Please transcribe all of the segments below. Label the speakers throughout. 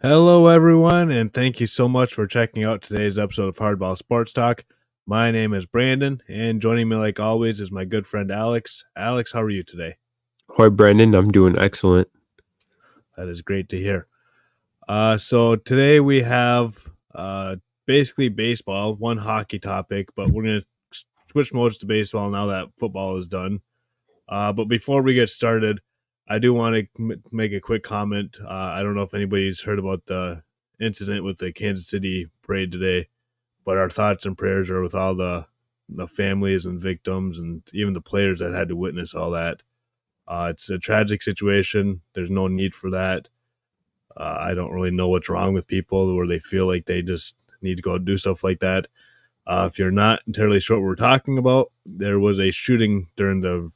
Speaker 1: Hello, everyone, and thank you so much for checking out today's episode of Hardball Sports Talk. My name is Brandon, and joining me, like always, is my good friend Alex. Alex, how are you today?
Speaker 2: Hi, Brandon. I'm doing excellent.
Speaker 1: That is great to hear. So today we have basically baseball, one hockey topic, but we're going to switch modes to baseball now that football is done. But before we get started, I do want to make a quick comment. I don't know if anybody's heard about the incident with the Kansas City parade today, but our thoughts and prayers are with all the families and victims and even the players that had to witness all that. It's a tragic situation. There's no need for that. I don't really know what's wrong with people where they feel like they just need to go do stuff like that. If you're not entirely sure what we're talking about, there was a shooting during the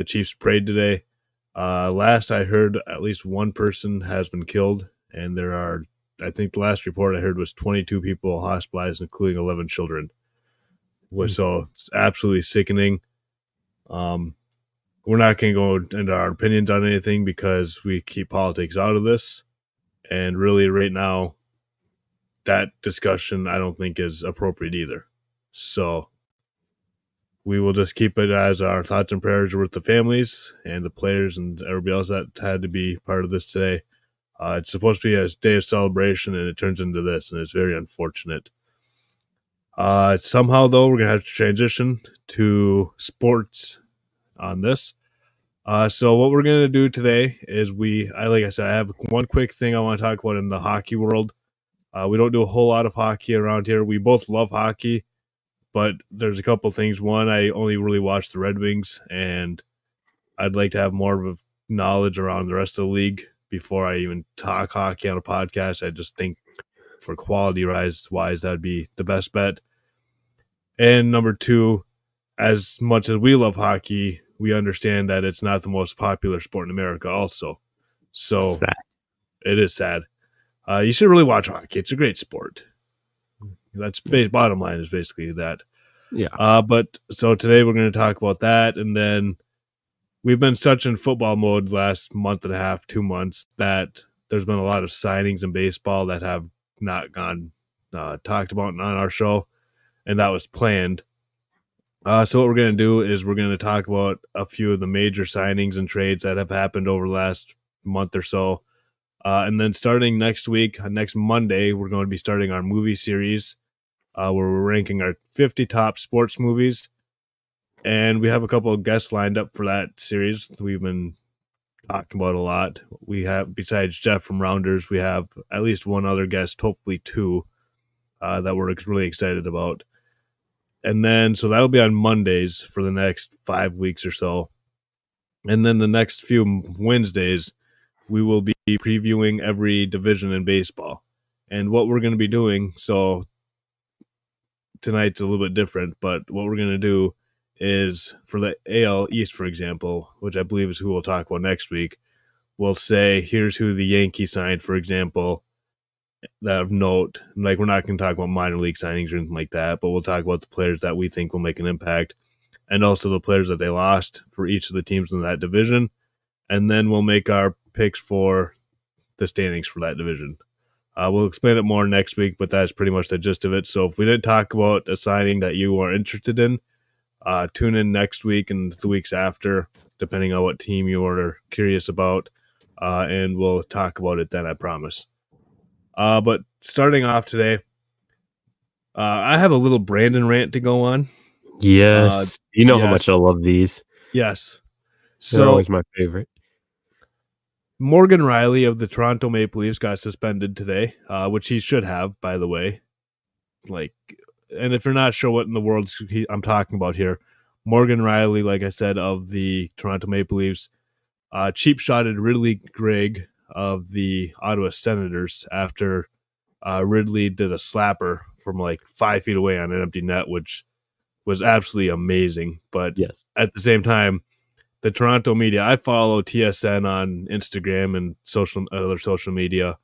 Speaker 1: Chiefs parade today. Last I heard, at least one person has been killed, and there are, I think the last report I heard was 22 people hospitalized, including 11 children. So it's absolutely sickening. We're not going to go into our opinions on anything because we keep politics out of this. And really, right now, that discussion I don't think is appropriate either. So we will just keep it as our thoughts and prayers are with the families and the players and everybody else that had to be part of this today. It's supposed to be a day of celebration, and it turns into this, and it's very unfortunate. Somehow, though, we're going to have to transition to sports on this. So what we're going to do today is like I said, I have one quick thing I want to talk about in the hockey world. We don't do a whole lot of hockey around here. We both love hockey, but there's a couple things. One, I only really watch the Red Wings, and I'd like to have more of a knowledge around the rest of the league before I even talk hockey on a podcast. I just think for quality wise, that'd be the best bet. And number two, as much as we love hockey, we understand that it's not the most popular sport in America also. So
Speaker 2: Sad.
Speaker 1: It is sad. You should really watch hockey. It's a great sport. That's bottom line is basically that.
Speaker 2: Yeah.
Speaker 1: But so today we're going to talk about that, and then we've been such in football mode the last month and a half, 2 months, that there's been a lot of signings in baseball that have not gone talked about on our show, and that was planned. So what we're going to do is we're going to talk about a few of the major signings and trades that have happened over the last month or so. And then starting next week, next Monday, we're going to be starting our movie series where we're ranking our 50 top sports movies. And we have a couple of guests lined up for that series. We've been talking about a lot. We have, besides Jeff from Rounders, we have at least one other guest, hopefully two, that we're really excited about. And then, so that'll be on Mondays for the next 5 weeks or so. And then the next few Wednesdays, we will be previewing every division in baseball. And what we're going to be doing, so tonight's a little bit different, but what we're going to do is for the AL East, for example, which I believe is who we'll talk about next week, we'll say, here's who the Yankees signed, for example, that of note. Like, we're not going to talk about minor league signings or anything like that, but we'll talk about the players that we think will make an impact and also the players that they lost for each of the teams in that division. And then we'll make our picks for the standings for that division. We'll explain it more next week, but that's pretty much the gist of it. So if we didn't talk about a signing that you are interested in, tune in next week and the weeks after, depending on what team you are curious about, and we'll talk about it then, I promise. But starting off today, I have a little Brandon rant to go on.
Speaker 2: Yes. You know how
Speaker 1: yes.
Speaker 2: much I love these.
Speaker 1: Yes.
Speaker 2: They're
Speaker 1: So
Speaker 2: always my favorite.
Speaker 1: Morgan Riley of the Toronto Maple Leafs got suspended today, which he should have, by the way. And if you're not sure what in the world I'm talking about here, Morgan Riley, like I said, of the Toronto Maple Leafs, cheap shotted Ridley Gregg of the Ottawa Senators after Ridley did a slapper from like 5 feet away on an empty net, which was absolutely amazing. But
Speaker 2: Yes.
Speaker 1: at the same time, the Toronto media, I follow TSN on Instagram and other social media,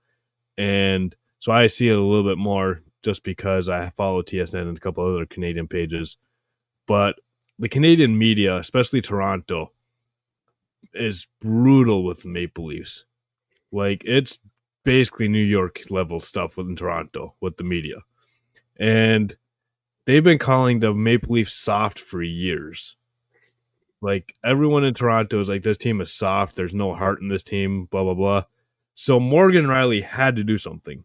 Speaker 1: and so I see it a little bit more just because I follow TSN and a couple other Canadian pages. But the Canadian media, especially Toronto, is brutal with the Maple Leafs. Like, it's basically New York level stuff in Toronto with the media. And they've been calling the Maple Leafs soft for years. Like, everyone in Toronto is like, this team is soft. There's no heart in this team, blah, blah, blah. So Morgan Rielly had to do something.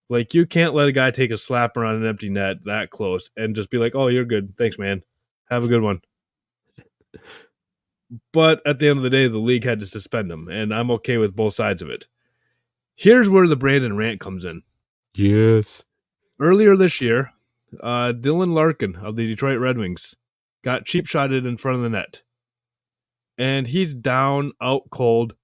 Speaker 1: Like, you can't let a guy take a slapper on an empty net that close and just be like, oh, you're good. Thanks, man. Have a good one. But at the end of the day, the league had to suspend him, and I'm okay with both sides of it. Here's where the Brandon rant comes in.
Speaker 2: Yes.
Speaker 1: Earlier this year, Dylan Larkin of the Detroit Red Wings got cheap-shotted in front of the net. And he's down, out cold,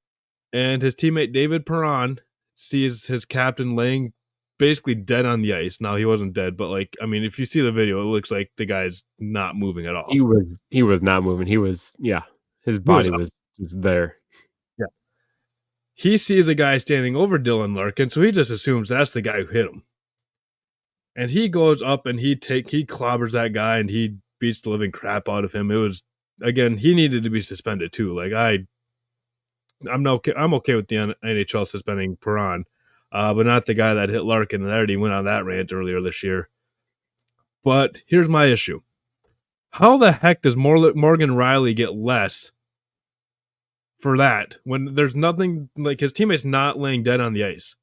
Speaker 1: and his teammate David Perron sees his captain laying basically dead on the ice. Now, he wasn't dead, but, like, I mean, if you see the video, it looks like the guy's not moving at all.
Speaker 2: He was not moving. His body was just there.
Speaker 1: Yeah. He sees a guy standing over Dylan Larkin, so he just assumes that's the guy who hit him. And he goes up and he clobbers that guy and he beats the living crap out of him. It was, again, he needed to be suspended too. Like, I'm okay with the NHL suspending Perron, but not the guy that hit Larkin. And I already went on that rant earlier this year. But here's my issue: how the heck does Morgan Rielly get less for that when there's nothing, like, his teammate's not laying dead on the ice?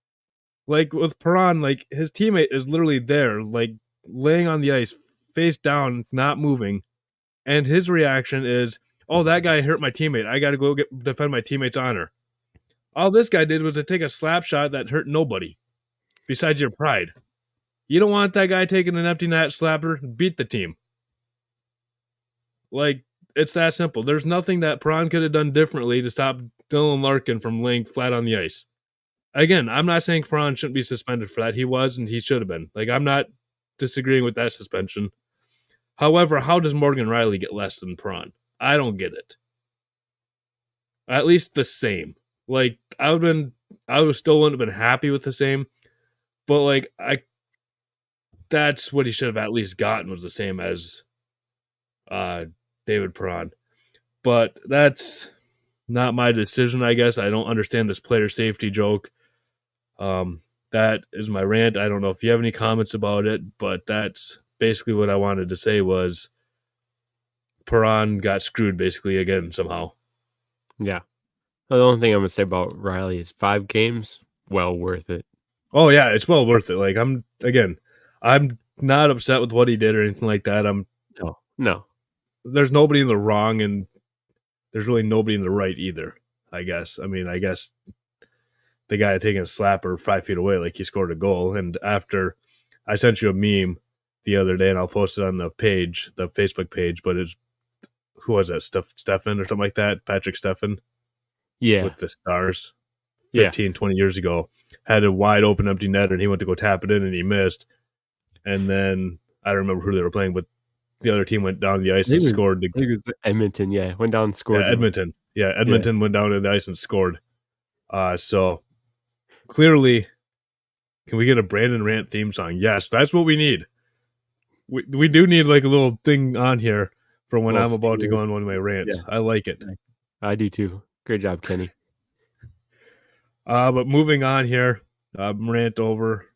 Speaker 1: Like, with Perron, like, his teammate is literally there, like, laying on the ice, face down, not moving. And his reaction is, oh, that guy hurt my teammate. I got to go defend my teammate's honor. All this guy did was to take a slap shot that hurt nobody besides your pride. You don't want that guy taking an empty net slapper. Beat the team. Like, it's that simple. There's nothing that Perron could have done differently to stop Dylan Larkin from laying flat on the ice. Again, I'm not saying Perron shouldn't be suspended for that. He was, and he should have been. Like, I'm not disagreeing with that suspension. However, how does Morgan Rielly get less than Perron? I don't get it. At least the same. Like, I still wouldn't have been happy with the same, but, like, that's what he should have at least gotten, was the same as David Perron. But that's not my decision, I guess. I don't understand this player safety joke. That is my rant. I don't know if you have any comments about it, but that's basically what I wanted to say. Was Perron got screwed basically again somehow.
Speaker 2: Yeah. The only thing I'm gonna say about Rielly is 5 games, well worth it.
Speaker 1: Oh yeah, it's well worth it. Like, I'm not upset with what he did or anything like that.
Speaker 2: No.
Speaker 1: There's nobody in the wrong, and there's really nobody in the right either, I guess. I mean, I guess the guy taking a slapper 5 feet away, like, he scored a goal. And after, I sent you a meme the other day, and I'll post it on the page, the Facebook page, but it's, who was that? Stefan or something like that? Patrick Stefan?
Speaker 2: Yeah.
Speaker 1: With the Stars 20 years ago. Had a wide open empty net, and he went to go tap it in, and he missed. And then, I don't remember who they were playing, but the other team went down the ice and scored.
Speaker 2: I think it was Edmonton, went down and scored.
Speaker 1: Yeah, Edmonton. Yeah, Edmonton went down to the ice and scored. So, clearly, can we get a Brandon Rant theme song? Yes, that's what we need. We do need, like, a little thing on here for when I'm about to go on one of my rants. Yeah. I like it.
Speaker 2: I do too. Great job, Kenny.
Speaker 1: But moving on here, rant over.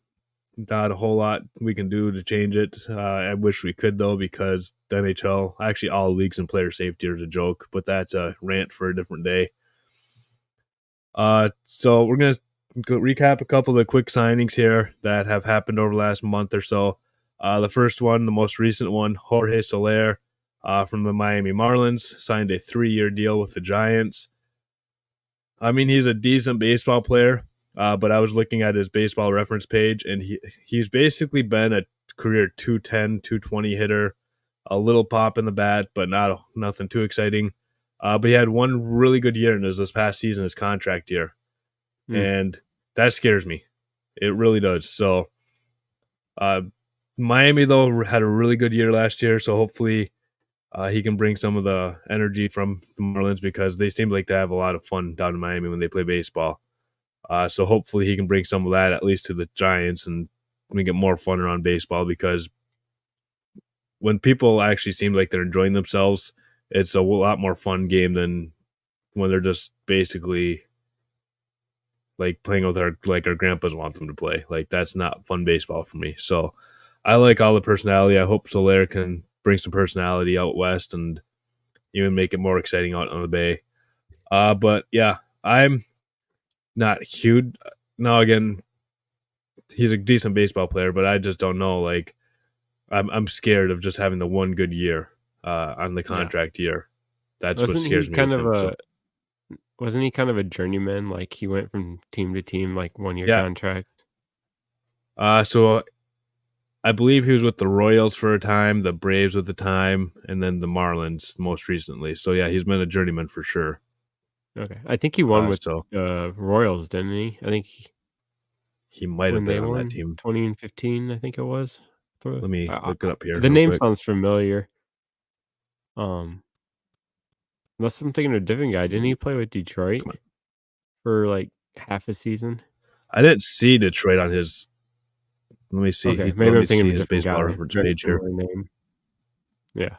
Speaker 1: Not a whole lot we can do to change it. I wish we could, though, because the NHL, actually all leagues and player safety is a joke, but that's a rant for a different day. So we're going to recap a couple of the quick signings here that have happened over the last month or so. The first one, the most recent one, Jorge Soler from the Miami Marlins, signed a 3-year deal with the Giants. I mean, he's a decent baseball player. But I was looking at his baseball reference page, and he's basically been a career 210, 220 hitter, a little pop in the bat, but nothing too exciting. But he had one really good year, and it was this past season, his contract year. And that scares me. It really does. So Miami, though, had a really good year last year, so hopefully he can bring some of the energy from the Marlins, because they seem like to have a lot of fun down in Miami when they play baseball. So hopefully he can bring some of that at least to the Giants and make it more fun around baseball, because when people actually seem like they're enjoying themselves, it's a lot more fun game than when they're just basically like playing with our grandpas want them to play. Like that's not fun baseball for me. So I like all the personality. I hope Soler can bring some personality out west and even make it more exciting out on the Bay. But yeah, I'm not huge. Now again, he's a decent baseball player, but I just don't know. Like I'm scared of just having the one good year on the
Speaker 2: Yeah.
Speaker 1: contract year. That's what
Speaker 2: Wasn't he
Speaker 1: scares me
Speaker 2: kind
Speaker 1: with
Speaker 2: of
Speaker 1: him. So
Speaker 2: a journeyman? Like, he went from team to team, like, one-year
Speaker 1: yeah.
Speaker 2: contract?
Speaker 1: So I believe he was with the Royals for a time, the Braves at the time, and then the Marlins most recently. So yeah, he's been a journeyman for sure.
Speaker 2: Okay. I think he won with,
Speaker 1: So
Speaker 2: Royals, didn't he? I think
Speaker 1: he might have
Speaker 2: when
Speaker 1: been
Speaker 2: they
Speaker 1: on that
Speaker 2: won,
Speaker 1: team.
Speaker 2: 2015, I think it was.
Speaker 1: Let me look it up here
Speaker 2: The
Speaker 1: real
Speaker 2: name
Speaker 1: quick.
Speaker 2: sounds familiar. Um, Unless I'm thinking of a different guy. Didn't he play with Detroit
Speaker 1: Come on.
Speaker 2: for, like, half a season?
Speaker 1: I didn't see Detroit on his. Let me see.
Speaker 2: Okay,
Speaker 1: Let
Speaker 2: maybe
Speaker 1: me
Speaker 2: I'm thinking
Speaker 1: see
Speaker 2: of a
Speaker 1: his
Speaker 2: different
Speaker 1: baseball
Speaker 2: guy.
Speaker 1: reference
Speaker 2: Very
Speaker 1: page here.
Speaker 2: similar name. Yeah,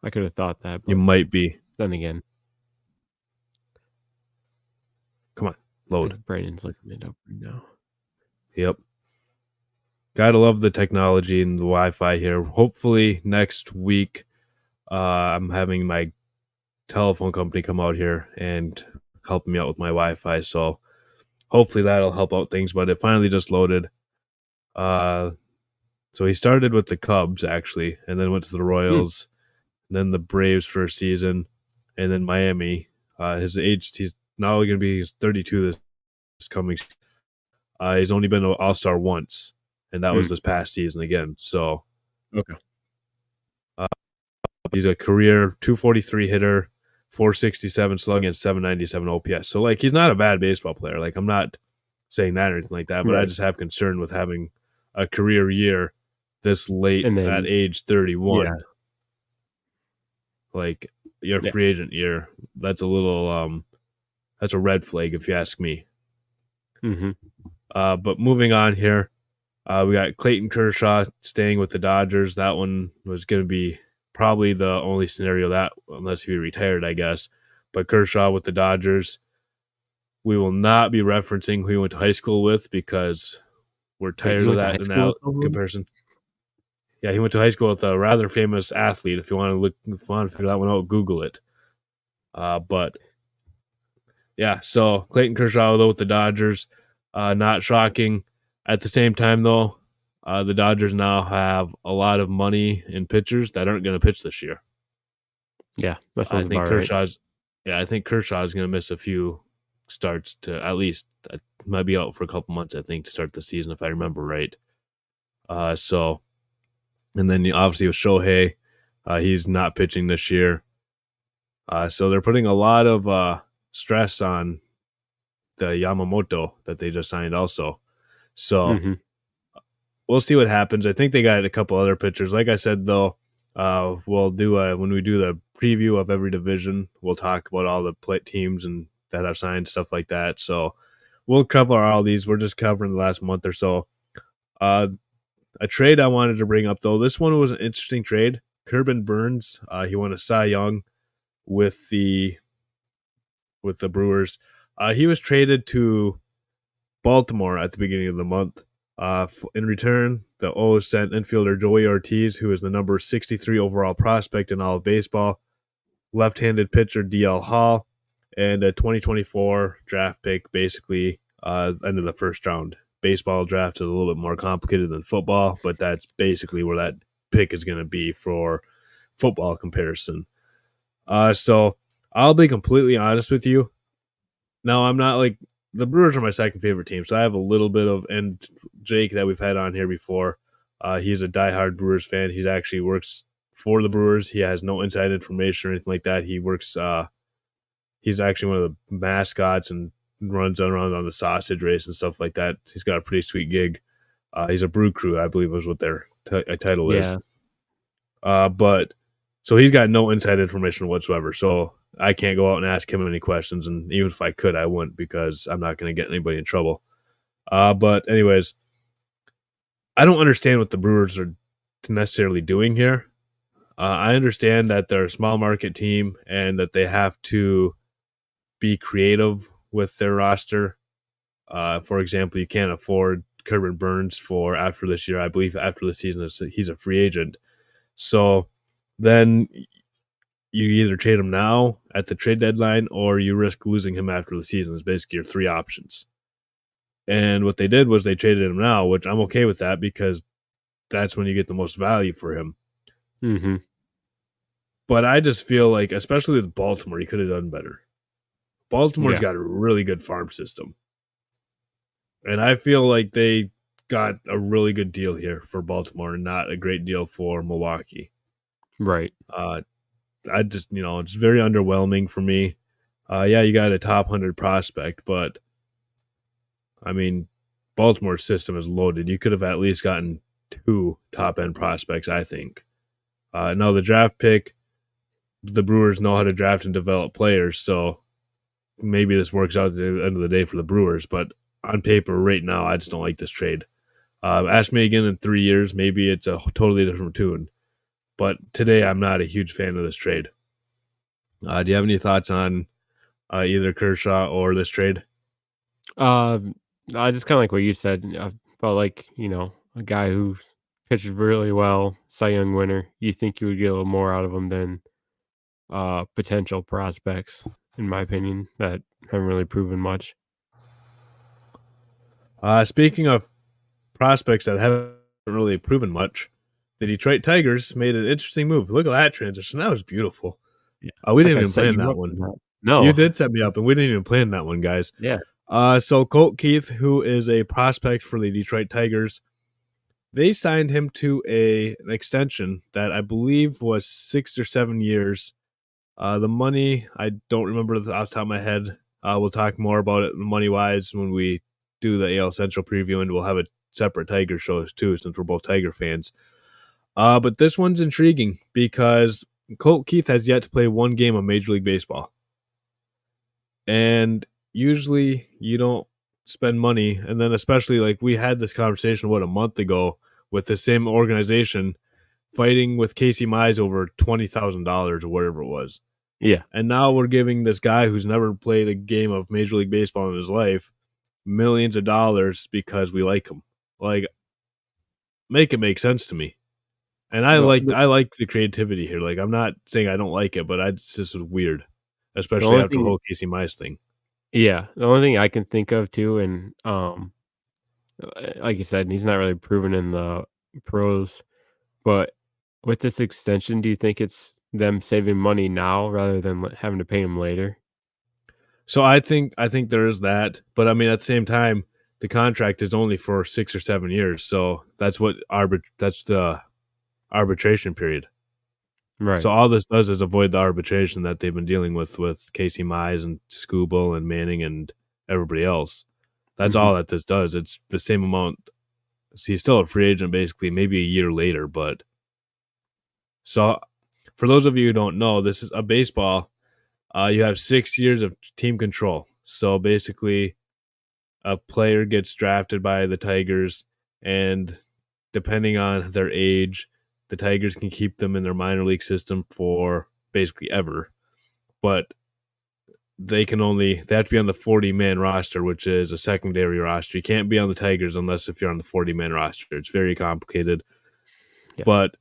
Speaker 2: I could have thought that,
Speaker 1: You
Speaker 2: but
Speaker 1: might be.
Speaker 2: then again,
Speaker 1: Come on,
Speaker 2: I
Speaker 1: load.
Speaker 2: think Brandon's looking it up right now.
Speaker 1: Yep. Gotta love the technology and the Wi-Fi here. Hopefully next week, I'm having my telephone company come out here and help me out with my Wi-Fi. So hopefully that'll help out things. But it finally just loaded. So he started with the Cubs actually, and then went to the
Speaker 2: Hmm,
Speaker 1: Royals, and then the Braves first season, and then Miami. He's now going to be 32 this coming. He's only been an All-Star once, and that was
Speaker 2: hmm,
Speaker 1: this past season again. So
Speaker 2: okay.
Speaker 1: uh, he's a career 243 hitter, 467 slugging, and 797 OPS. So like he's not a bad baseball player. Like I'm not saying that or anything like that, but I
Speaker 2: Right,
Speaker 1: just have concern with having a career year this late
Speaker 2: and
Speaker 1: at
Speaker 2: then
Speaker 1: age
Speaker 2: yeah,
Speaker 1: 31. Like your
Speaker 2: yeah,
Speaker 1: free agent year, that's a little that's a red flag if you ask me.
Speaker 2: mhm,
Speaker 1: But moving on here, we got Clayton Kershaw staying with the Dodgers. That one was going to be probably the only scenario that, unless he retired, I guess. But Kershaw with the Dodgers, we will not be referencing who he went to high school with because we're
Speaker 2: wait, he
Speaker 1: tired of
Speaker 2: went to high
Speaker 1: that in
Speaker 2: school
Speaker 1: that
Speaker 2: with someone?
Speaker 1: comparison. Yeah, he went to high school with a rather famous athlete. If you want to look, if you want to figure that one out, Google it. But yeah, so Clayton Kershaw though with the Dodgers, not shocking. At the same time though, the Dodgers now have a lot of money in pitchers that aren't going to pitch this year.
Speaker 2: Yeah, that
Speaker 1: I
Speaker 2: sounds
Speaker 1: think
Speaker 2: about right.
Speaker 1: Kershaw's, yeah, I think Kershaw's going to miss a few starts to at least might be out for a couple months. I think to start the season if I remember right. So and then obviously with Shohei, he's not pitching this year. So they're putting a lot of stress on the Yamamoto that they just signed also. So
Speaker 2: Mhm,
Speaker 1: we'll see what happens. I think they got a couple other pitchers. Like I said, though, we'll do when we do the preview of every division, we'll talk about all the teams and that have signed stuff like that. So we'll cover all these. We're just covering the last month or so. Uh, a trade I wanted to bring up though. This one was an interesting trade. Corbin Burns, he won a Cy Young with the Brewers. He was traded to Baltimore at the beginning of the month. In return, the O's sent infielder Joey Ortiz, who is the number 63 overall prospect in all of baseball, left-handed pitcher DL Hall, and a 2024 draft pick, basically end of the first round. Baseball draft is a little bit more complicated than football, but that's basically where that pick is going to be for football comparison. So I'll be completely honest with you. Now, I'm not like the Brewers are my second favorite team, so I have a little bit of, and Jake that we've had on here before. He's a diehard Brewers fan. He actually works for the Brewers. He has no inside information or anything like that. He works. He's actually one of the mascots and runs around on the sausage race and stuff like that. He's got a pretty sweet gig. He's a brew crew, I believe, is what their title is.
Speaker 2: yeah,
Speaker 1: But so he's got no inside information whatsoever. So I can't go out and ask him any questions, and even if I could, I wouldn't because I'm not going to get anybody in trouble. But anyways, I don't understand what the Brewers are necessarily doing here. I understand that they're a small market team and that they have to be creative with their roster. For example, you can't afford Corbin Burns for after this year. I believe after the season, he's a free agent. So then you either trade him now at the trade deadline or you risk losing him after the season. Is basically your three options. And what they did was they traded him now, which I'm okay with that because that's when you get the most value for him.
Speaker 2: Mm-hmm.
Speaker 1: But I just feel like, especially with Baltimore, he could have done better. Baltimore's got a really good farm system. And I feel like they got a really good deal here for Baltimore and not a great deal for Milwaukee.
Speaker 2: Right.
Speaker 1: I just, it's very underwhelming for me. Yeah, you got a top 100 prospect, but I mean, Baltimore's system is loaded. You could have at least gotten 2 top-end prospects, I think. Now, the draft pick, the Brewers know how to draft and develop players, so maybe this works out at the end of the day for the Brewers, but on paper right now, I just don't like this trade. Ask me again in 3 years, maybe it's a totally different tune. But today, I'm not a huge fan of this trade. Do you have any thoughts on either Kershaw or this trade?
Speaker 2: I just kind of like what you said. I felt like, a guy who pitches really well, Cy Young winner. You think you would get a little more out of him than potential prospects, in my opinion, that haven't really proven much.
Speaker 1: Speaking of prospects that haven't really proven much, the Detroit Tigers made an interesting move. Look at that transition. That was beautiful.
Speaker 2: Yeah,
Speaker 1: We
Speaker 2: it's like
Speaker 1: didn't
Speaker 2: I
Speaker 1: even
Speaker 2: set
Speaker 1: plan
Speaker 2: you
Speaker 1: that
Speaker 2: up
Speaker 1: one.
Speaker 2: for that.
Speaker 1: You
Speaker 2: No.
Speaker 1: did set me up, and we didn't even plan that one, guys.
Speaker 2: Yeah.
Speaker 1: So Colt Keith, who is a prospect for the Detroit Tigers, they signed him to an extension that I believe was 6 or 7 years. The money, I don't remember off the top of my head. We'll talk more about it money-wise when we do the AL Central preview, and we'll have a separate Tiger show too, since we're both Tiger fans. But this one's intriguing because Colt Keith has yet to play one game of Major League Baseball. And usually you don't spend money, and then especially like we had this conversation a month ago with the same organization fighting with Casey Mize over $20,000 or whatever it was.
Speaker 2: Yeah.
Speaker 1: And now we're giving this guy who's never played a game of Major League Baseball in his life millions of dollars because we like him. Like, make it make sense to me. And I like the creativity here. Like, I'm not saying I don't like it, but this is weird, especially after the whole Casey Mize thing.
Speaker 2: Yeah, the only thing I can think of too, and like you said, he's not really proven in the pros, but with this extension, do you think it's them saving money now rather than having to pay him later?
Speaker 1: So I think there is that, but I mean at the same time, the contract is only for 6 or 7 years, so that's that's the arbitration period.
Speaker 2: Right.
Speaker 1: So all this does is avoid the arbitration that they've been dealing with Casey Mize and Scooble and Manning and everybody else. That's all that this does. It's the same amount. So he's still a free agent basically, maybe a year later. But so for those of you who don't know, this is a baseball. You have 6 years of team control. So basically, a player gets drafted by the Tigers, and depending on their age, the Tigers can keep them in their minor league system for basically ever. But they have to be on the 40-man roster, which is a secondary roster. You can't be on the Tigers unless if you're on the 40-man roster. It's very complicated.
Speaker 2: Yeah.
Speaker 1: But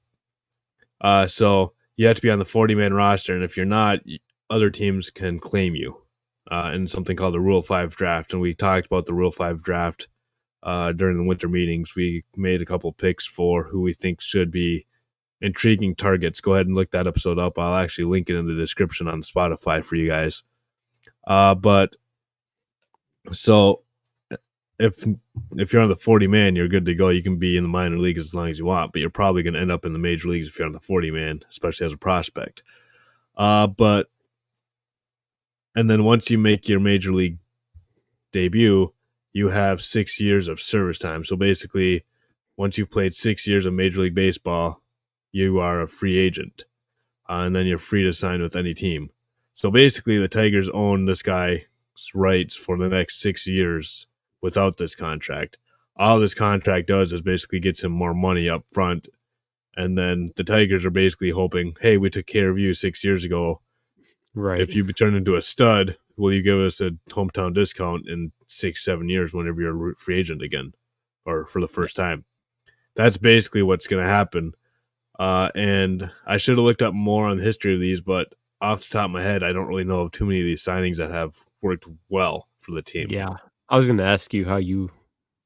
Speaker 1: so you have to be on the 40-man roster, and if you're not, other teams can claim you in something called the Rule 5 draft. And we talked about the Rule 5 draft during the winter meetings. We made a couple picks for who we think should be intriguing targets. Go ahead and look that episode up. I'll actually link it in the description on Spotify for you guys. But so if you're on the 40-man, you're good to go. You can be in the minor leagues as long as you want, but you're probably going to end up in the major leagues if you're on the 40-man, especially as a prospect. And then once you make your major league debut, you have 6 years of service time. So basically, once you've played 6 years of Major League Baseball, you are a free agent, and then you're free to sign with any team. So basically, the Tigers own this guy's rights for the next 6 years without this contract. All this contract does is basically gets him more money up front, and then the Tigers are basically hoping, hey, we took care of you 6 years ago.
Speaker 2: Right.
Speaker 1: If you turn into a stud, will you give us a hometown discount in 6-7 years whenever you're a free agent again, or for the first time? That's basically what's going to happen. And I should have looked up more on the history of these, but off the top of my head, I don't really know of too many of these signings that have worked well for the team.
Speaker 2: Yeah. I was gonna ask you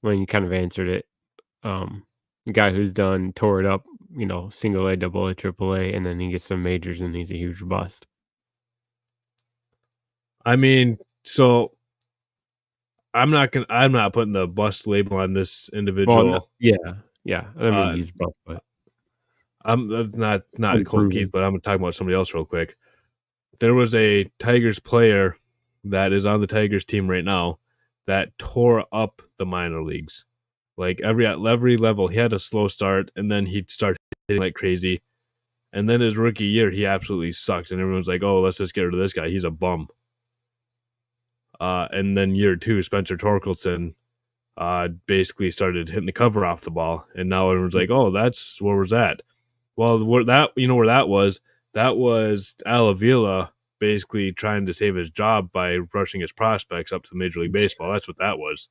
Speaker 2: when you kind of answered it, the guy who's done tore it up, single A, double A, triple A, and then he gets some majors and he's a huge bust.
Speaker 1: I mean, so I'm not putting the bust label on this
Speaker 2: Well,
Speaker 1: individual.
Speaker 2: yeah, yeah. I mean,
Speaker 1: Uh,
Speaker 2: he's bust, but
Speaker 1: I'm not Colt Keith,
Speaker 2: unproven.
Speaker 1: but I'm talking about somebody else real quick. There was a Tigers player that is on the Tigers team right now that tore up the minor leagues. Like at every level, he had a slow start, and then he'd start hitting like crazy. And then his rookie year, he absolutely sucked, and everyone's like, "Oh, let's just get rid of this guy. He's a bum." And then year 2, Spencer Torkelson basically started hitting the cover off the ball, and now everyone's like, "Oh, that's where was that?" Well, where that was? That was Alavila basically trying to save his job by rushing his prospects up to Major League Baseball. That's what that was.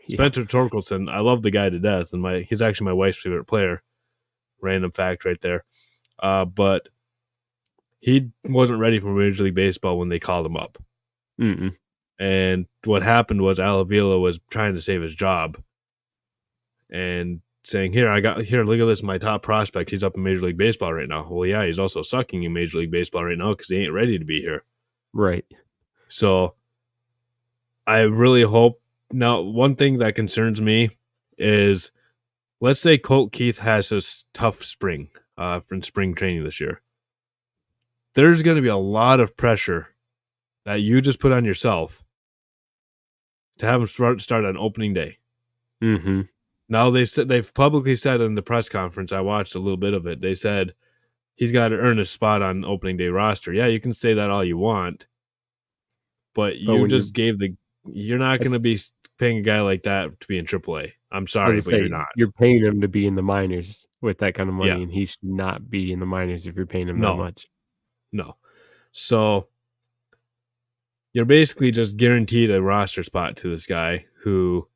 Speaker 2: Yeah.
Speaker 1: Spencer Torkelson, I love the guy to death, and he's actually my wife's favorite player. Random fact right there. But he wasn't ready for Major League Baseball when they called him up.
Speaker 2: Mm-mm.
Speaker 1: And what happened was Alavila was trying to save his job and saying, look at this, my top prospect. He's up in Major League Baseball right now. Well, yeah, he's also sucking in Major League Baseball right now because he ain't ready to be here.
Speaker 2: Right.
Speaker 1: So I really hope. Now, one thing that concerns me is, let's say Colt Keith has a tough spring from spring training this year. There's going to be a lot of pressure that you just put on yourself to have him start on opening day.
Speaker 2: Mm-hmm.
Speaker 1: Now they've publicly said in the press conference, I watched a little bit of it, they said he's got to earn a spot on opening day roster. Yeah, you can say that all you want, but you just you're not going to be paying a guy like that to be in AAA. I'm sorry, but you're not.
Speaker 2: You're paying him to be in the minors with that kind of money,
Speaker 1: Yeah.
Speaker 2: and he should not be in the minors if you're paying him that
Speaker 1: No.
Speaker 2: much.
Speaker 1: No. So you're basically just guaranteed a roster spot to this guy who,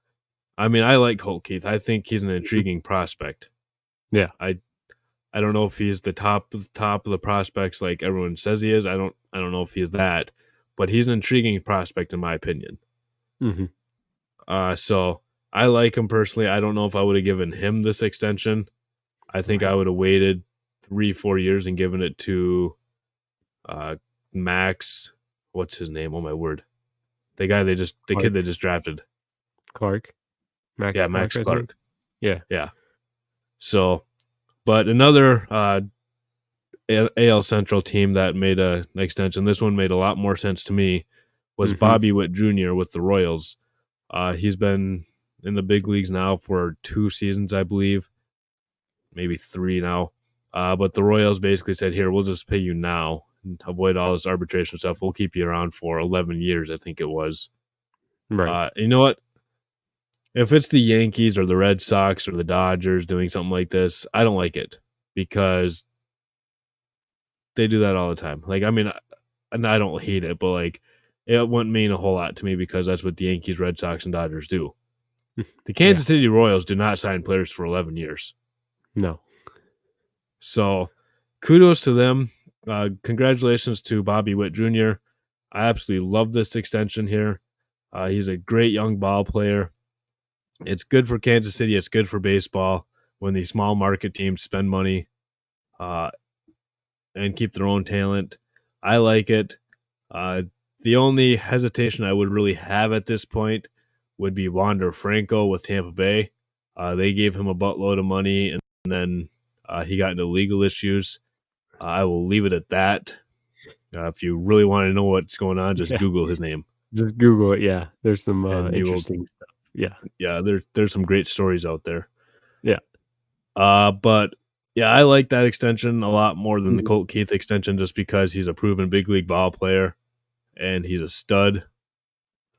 Speaker 1: I mean, I like Colt Keith. I think he's an intriguing prospect.
Speaker 2: Yeah.
Speaker 1: I don't know if he's the top of the prospects like everyone says he is. I don't know if he is that, but he's an intriguing prospect in my opinion.
Speaker 2: Mm-hmm.
Speaker 1: So I like him personally. I don't know if I would have given him this extension. I think I would have waited 3-4 years and given it to Max. What's his name? Oh my word! The guy kid they just drafted.
Speaker 2: Clark.
Speaker 1: Max Clark.
Speaker 2: Yeah.
Speaker 1: So, but another AL Central team that made an extension. This one made a lot more sense to me. Was Bobby Witt Jr. with the Royals. He's been in the big leagues now for 2 seasons, I believe, maybe 3 now. But the Royals basically said, "Here, we'll just pay you now and avoid all this arbitration stuff. We'll keep you around for 11 years, I think it was."
Speaker 2: Right.
Speaker 1: You know what? If it's the Yankees or the Red Sox or the Dodgers doing something like this, I don't like it because they do that all the time. Like, I mean, and I don't hate it, but like, it wouldn't mean a whole lot to me because that's what the Yankees, Red Sox, and Dodgers do. The Kansas City Royals do not sign players for 11 years.
Speaker 2: No.
Speaker 1: So, kudos to them. Congratulations to Bobby Witt Jr. I absolutely love this extension here. He's a great young ball player. It's good for Kansas City. It's good for baseball when these small market teams spend money and keep their own talent. I like it. The only hesitation I would really have at this point would be Wander Franco with Tampa Bay. They gave him a buttload of money, and then he got into legal issues. I will leave it at that. If you really want to know what's going on, just Google his name.
Speaker 2: Just Google it. Yeah, there's some interesting stuff.
Speaker 1: Yeah. There's some great stories out there.
Speaker 2: Yeah.
Speaker 1: But yeah, I like that extension a lot more than the Colt Keith extension, just because he's a proven big league ball player and he's a stud.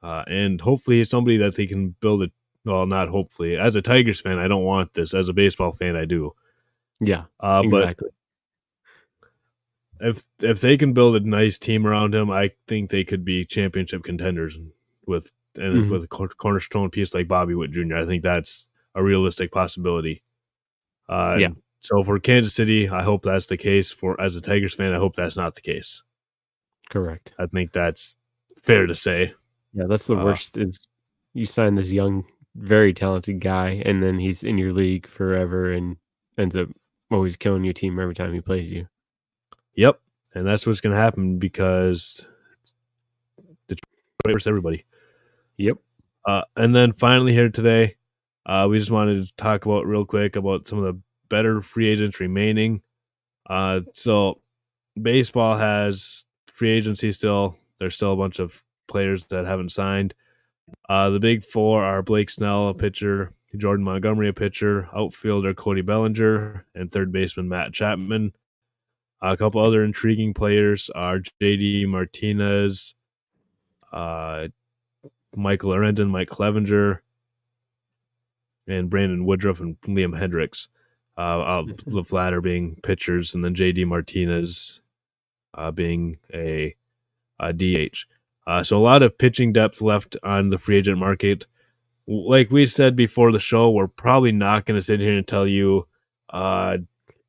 Speaker 1: And hopefully he's somebody that they can build it. Well, not hopefully. As a Tigers fan, I don't want this. As a baseball fan, I do.
Speaker 2: Yeah, exactly.
Speaker 1: if they can build a nice team around him, I think they could be championship contenders with
Speaker 2: Mhm.
Speaker 1: with a cornerstone piece like Bobby Witt Jr. I think that's a realistic possibility.
Speaker 2: Yeah,
Speaker 1: And so for Kansas City, I hope that's the case. For as a Tigers fan, I hope that's not the case.
Speaker 2: correct.
Speaker 1: I think that's fair to say.
Speaker 2: Yeah, that's the
Speaker 1: Uh,
Speaker 2: worst is you sign this young, very talented guy, and then he's in your league forever and ends up always killing your team every time he plays you.
Speaker 1: yep, and that's what's going to happen because Detroit versus everybody.
Speaker 2: Yep.
Speaker 1: And then finally here today, we just wanted to talk about real quick about some of the better free agents remaining. So baseball has free agency still. There's still a bunch of players that haven't signed. The big four are Blake Snell, a pitcher, Jordan Montgomery, a pitcher, outfielder Cody Bellinger, and third baseman Matt Chapman. A couple other intriguing players are JD Martinez, uh, Michael Arenden, Mike Clevenger, and Brandon Woodruff and Liam Hendricks.
Speaker 2: Mhm.
Speaker 1: The latter being pitchers, and then JD Martinez being a DH. So a lot of pitching depth left on the free agent market. Like we said before the show, we're probably not going to sit here and tell you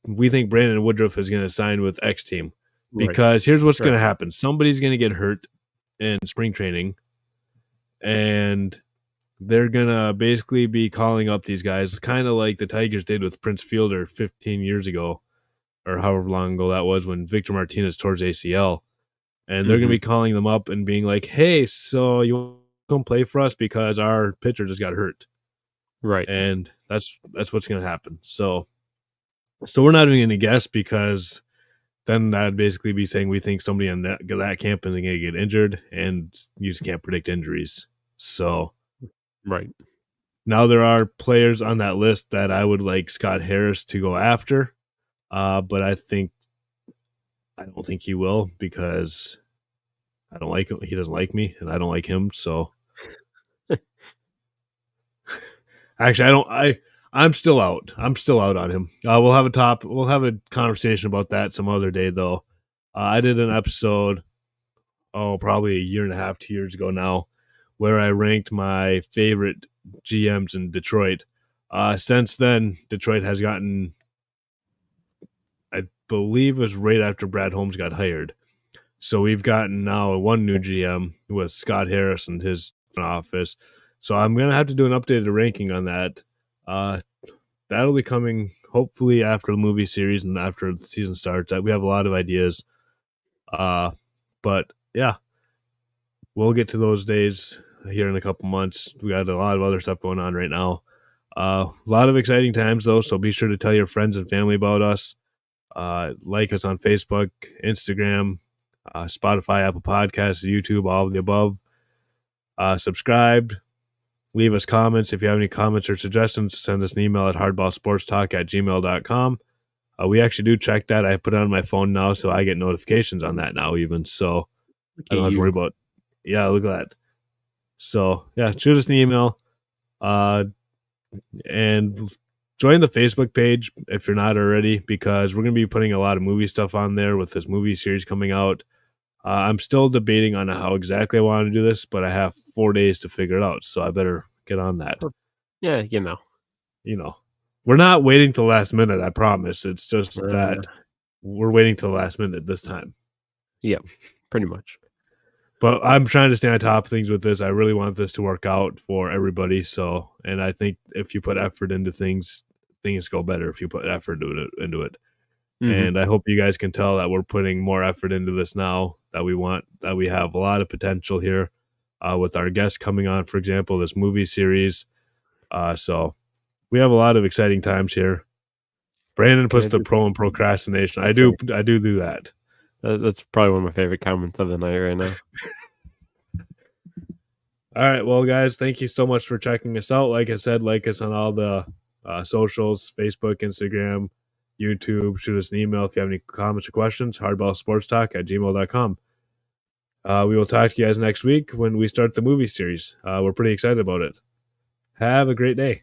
Speaker 1: we think Brandon Woodruff is going to sign with X team
Speaker 2: Right.
Speaker 1: because here's what's going
Speaker 2: Right.
Speaker 1: to happen. Somebody's going to get hurt in spring training, and they're going to basically be calling up these guys, kind of like the Tigers did with Prince Fielder 15 years ago or however long ago that was when Victor Martinez tore his ACL. And they're going to
Speaker 2: Mhm.
Speaker 1: be calling them up and being like, hey, so you want to come play for us because our pitcher just got hurt.
Speaker 2: Right.
Speaker 1: And that's what's going to happen. So we're not even going to guess because then that'd basically be saying we think somebody on that camp is going to get injured, and you just can't predict injuries. So
Speaker 2: Right.
Speaker 1: now there are players on that list that I would like Scott Harris to go after, but I don't think he will because I don't like him. He doesn't like me, and I don't like him. So actually, I don't. I'm still out. I'm still out on him. We'll have a conversation about that some other day, though. I did an episode, probably a year and a half, 2 years ago now, where I ranked my favorite GMs in Detroit. Since then, Detroit has gotten, I believe, it was right after Brad Holmes got hired. So we've gotten now one new GM with Scott Harris and his office. So I'm gonna have to do an updated ranking on that. Uh, that'll be coming hopefully after the movie series and after the season starts. We have a lot of ideas. But yeah, we'll get to those days here in a couple months. We got a lot of other stuff going on right now. A lot of exciting times though, so be sure to tell your friends and family about us. Like us on Facebook, Instagram, Spotify, Apple Podcasts, YouTube, all of the above. Subscribe, leave us comments. If you have any comments or suggestions, send us an email at hardballsportstalk@gmail.com. We actually do check that. I put it on my phone now, so I get notifications on that now, even. So
Speaker 2: Look
Speaker 1: I
Speaker 2: at
Speaker 1: don't have to worry
Speaker 2: you.
Speaker 1: about. Yeah, look at that. So yeah, shoot us an email, and join the Facebook page if you're not already, because we're gonna be putting a lot of movie stuff on there with this movie series coming out. I'm still debating on how exactly I want to do this, but I have 4 days to figure it out, so I better get on that.
Speaker 2: Yeah,
Speaker 1: You know, we're not waiting till the last minute. I promise. It's just
Speaker 2: Uh,
Speaker 1: that we're waiting till the last minute this time.
Speaker 2: yeah, pretty much.
Speaker 1: But I'm trying to stay on top of things with this. I really want this to work out for everybody. So, and I think if you put effort into things, things go better if you put effort into it.
Speaker 2: Mhm.
Speaker 1: And I hope you guys can tell that we're putting more effort into this now. That we have a lot of potential here with our guests coming on. For example, this movie series. So we have a lot of exciting times here. Brandon
Speaker 2: Can
Speaker 1: puts
Speaker 2: I
Speaker 1: the
Speaker 2: just
Speaker 1: pro in procrastination.
Speaker 2: say
Speaker 1: I do that.
Speaker 2: that's probably one of my favorite comments of the night right now.
Speaker 1: All right, well, guys, thank you so much for checking us out. Like I said, like us on all the socials: Facebook, Instagram, YouTube. Shoot us an email if you have any comments or questions. Hardballsportstalk@gmail.com. We will talk to you guys next week when we start the movie series. We're pretty excited about it. Have a great day.